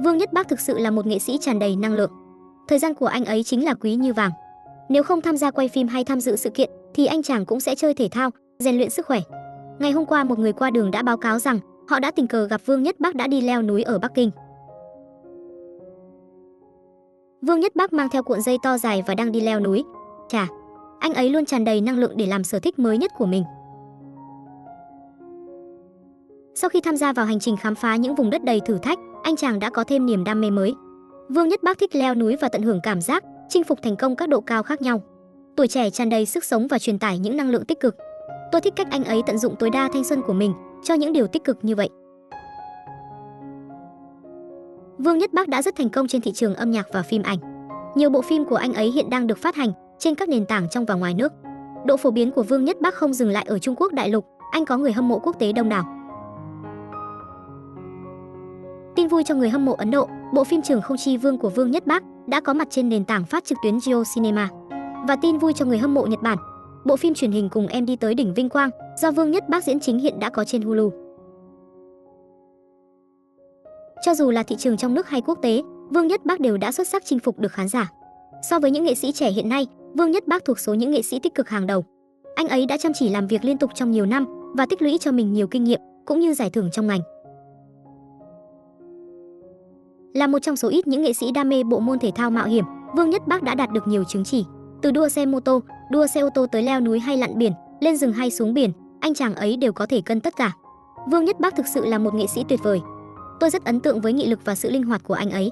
Vương Nhất Bác thực sự là một nghệ sĩ tràn đầy năng lượng. Thời gian của anh ấy chính là quý như vàng. Nếu không tham gia quay phim hay tham dự sự kiện thì anh chàng cũng sẽ chơi thể thao, rèn luyện sức khỏe. Ngày hôm qua một người qua đường đã báo cáo rằng họ đã tình cờ gặp Vương Nhất Bác đã đi leo núi ở Bắc Kinh. Vương Nhất Bác mang theo cuộn dây to dài và đang đi leo núi. Chà, anh ấy luôn tràn đầy năng lượng để làm sở thích mới nhất của mình. Sau khi tham gia vào hành trình khám phá những vùng đất đầy thử thách, anh chàng đã có thêm niềm đam mê mới. Vương Nhất Bác thích leo núi và tận hưởng cảm giác chinh phục thành công các độ cao khác nhau. Tuổi trẻ tràn đầy sức sống và truyền tải những năng lượng tích cực. Tôi thích cách anh ấy tận dụng tối đa thanh xuân của mình cho những điều tích cực như vậy. Vương Nhất Bác đã rất thành công trên thị trường âm nhạc và phim ảnh. Nhiều bộ phim của anh ấy hiện đang được phát hành trên các nền tảng trong và ngoài nước. Độ phổ biến của Vương Nhất Bác không dừng lại ở Trung Quốc đại lục, anh có người hâm mộ quốc tế đông đảo. Tin vui cho người hâm mộ Ấn Độ, bộ phim Trường Không Chi Vương của Vương Nhất Bác đã có mặt trên nền tảng phát trực tuyến Jio Cinema. Và tin vui cho người hâm mộ Nhật Bản, bộ phim truyền hình Cùng Em Đi Tới Đỉnh Vinh Quang do Vương Nhất Bác diễn chính hiện đã có trên Hulu. Cho dù là thị trường trong nước hay quốc tế, Vương Nhất Bác đều đã xuất sắc chinh phục được khán giả. So với những nghệ sĩ trẻ hiện nay, Vương Nhất Bác thuộc số những nghệ sĩ tích cực hàng đầu. Anh ấy đã chăm chỉ làm việc liên tục trong nhiều năm và tích lũy cho mình nhiều kinh nghiệm cũng như giải thưởng trong ngành. Là một trong số ít những nghệ sĩ đam mê bộ môn thể thao mạo hiểm, Vương Nhất Bác đã đạt được nhiều chứng chỉ. Từ đua xe mô tô, đua xe ô tô tới leo núi hay lặn biển, lên rừng hay xuống biển, anh chàng ấy đều có thể cân tất cả. Vương Nhất Bác thực sự là một nghệ sĩ tuyệt vời. Tôi rất ấn tượng với nghị lực và sự linh hoạt của anh ấy.